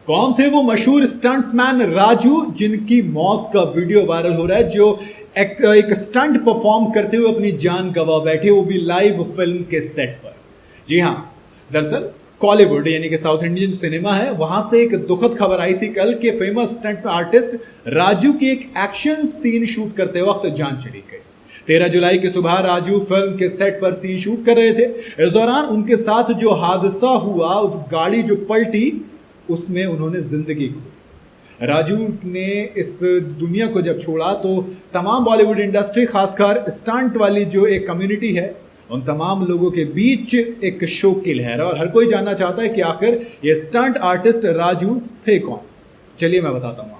कौन थे वो मशहूर स्टंट्समैन राजू जिनकी मौत का वीडियो वायरल हो रहा है, जो एक स्टंट परफॉर्म करते हुए अपनी जान गंवा बैठे, वो भी लाइव फिल्म के सेट पर। जी हाँ, दरअसल कॉलीवुड यानी कि साउथ इंडियन सिनेमा है, वहां से एक दुखद खबर आई थी कल के फेमस स्टंट आर्टिस्ट राजू की एक एक्शन सीन शूट करते वक्त जान चली गई। 13 जुलाई की सुबह राजू फिल्म के सेट पर सीन शूट कर रहे थे। इस दौरान उनके साथ जो हादसा हुआ, उस गाड़ी जो पलटी, उसमें उन्होंने जिंदगी खो। राजू ने इस दुनिया को जब छोड़ा तो तमाम बॉलीवुड इंडस्ट्री, खासकर स्टंट वाली जो एक कम्युनिटी है, उन तमाम लोगों के बीच एक शोक की लहर है और हर कोई जानना चाहता है कि आखिर ये स्टंट आर्टिस्ट राजू थे कौन। चलिए मैं बताता हूं आपको।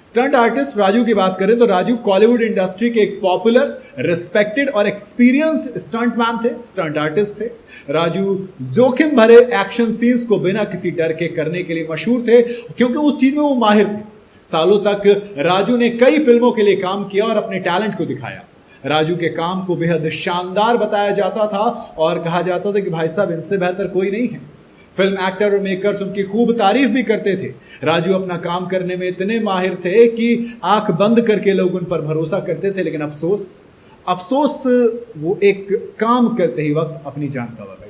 स्टंट आर्टिस्ट राजू की बात करें तो राजू कॉलीवुड इंडस्ट्री के एक पॉपुलर, रिस्पेक्टेड और एक्सपीरियंस्ड स्टंटमैन थे, स्टंट आर्टिस्ट थे। राजू जोखिम भरे एक्शन सीन्स को बिना किसी डर के करने के लिए मशहूर थे, क्योंकि उस चीज में वो माहिर थे। सालों तक राजू ने कई फिल्मों के लिए काम किया और अपने टैलेंट को दिखाया। राजू के काम को बेहद शानदार बताया जाता था और कहा जाता था कि भाई साहब, इनसे बेहतर कोई नहीं है। फिल्म एक्टर और मेकर्स उनकी खूब तारीफ भी करते थे। राजू अपना काम करने में इतने माहिर थे कि आंख बंद करके लोग उन पर भरोसा करते थे, लेकिन अफसोस वो एक काम करते ही वक्त अपनी जान गंवा बैठे।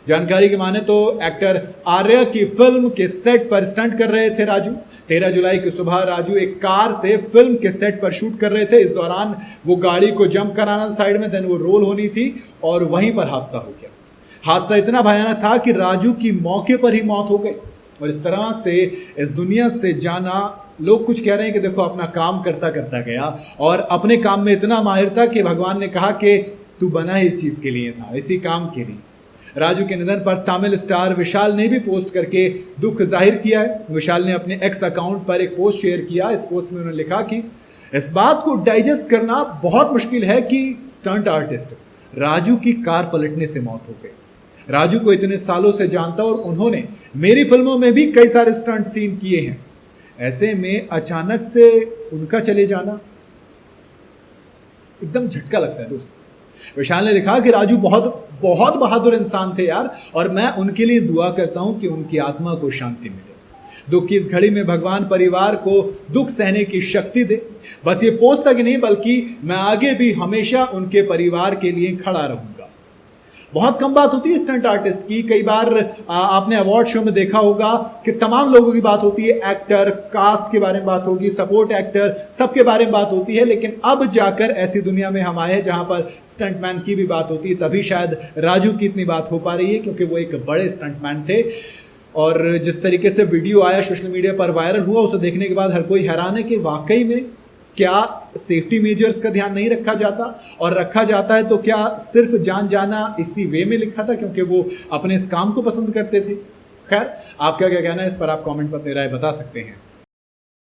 जानकारी की माने तो एक्टर आर्या की फिल्म के सेट पर स्टंट कर रहे थे राजू। 13 जुलाई की सुबह राजू एक कार से फिल्म के सेट पर शूट कर रहे थे। इस दौरान वो गाड़ी को जंप कराना साइड में, देन वो रोल होनी थी और वहीं पर हादसा हो गया। हादसा इतना भयानक था कि राजू की मौके पर ही मौत हो गई और इस तरह से इस दुनिया से जाना। लोग कुछ कह रहे हैं कि देखो, अपना काम करता करता गया और अपने काम में इतना माहिर था कि भगवान ने कहा कि तू बना ही इस चीज के लिए था, इसी काम के लिए। राजू के निधन पर तमिल स्टार विशाल ने भी पोस्ट करके दुख जाहिर किया है। विशाल ने अपने एक्स अकाउंट पर एक पोस्ट शेयर किया। इस पोस्ट में उन्होंने लिखा कि इस बात को डाइजेस्ट करना बहुत मुश्किल है कि स्टंट आर्टिस्ट राजू की कार पलटने से मौत हो गई। राजू को इतने सालों से जानता और उन्होंने मेरी फिल्मों में भी कई सारे स्टंट सीन किए हैं। ऐसे में अचानक से उनका चले जाना एकदम झटका लगता है दोस्तों। विशाल ने लिखा कि राजू बहुत बहुत बहादुर इंसान थे यार, और मैं उनके लिए दुआ करता हूं कि उनकी आत्मा को शांति मिले। दुख की इस घड़ी में भगवान परिवार को दुख सहने की शक्ति दे। बस ये पोस्ट तक नहीं, बल्कि मैं आगे भी हमेशा उनके परिवार के लिए खड़ा रहूंगा। बहुत कम बात होती है स्टंट आर्टिस्ट की। कई बार आपने अवार्ड शो में देखा होगा कि तमाम लोगों की बात होती है, एक्टर, कास्ट के बारे में बात होगी, सपोर्ट एक्टर, सबके बारे में बात होती है। लेकिन अब जाकर ऐसी दुनिया में हम आए हैं जहां पर स्टंटमैन की भी बात होती है, तभी शायद राजू की इतनी बात हो पा रही है, क्योंकि वो एक बड़े स्टंटमैन थे। और जिस तरीके से वीडियो आया, सोशल मीडिया पर वायरल हुआ, उसे देखने के बाद हर कोई हैरान है कि वाकई में क्या सेफ्टी मेजर्स का ध्यान नहीं रखा जाता, और रखा जाता है तो क्या सिर्फ जान जाना इसी वे में लिखा था क्योंकि वो अपने इस काम को पसंद करते थे। खैर, आपका क्या कहना है इस पर आप कमेंट पर अपनी राय बता सकते हैं।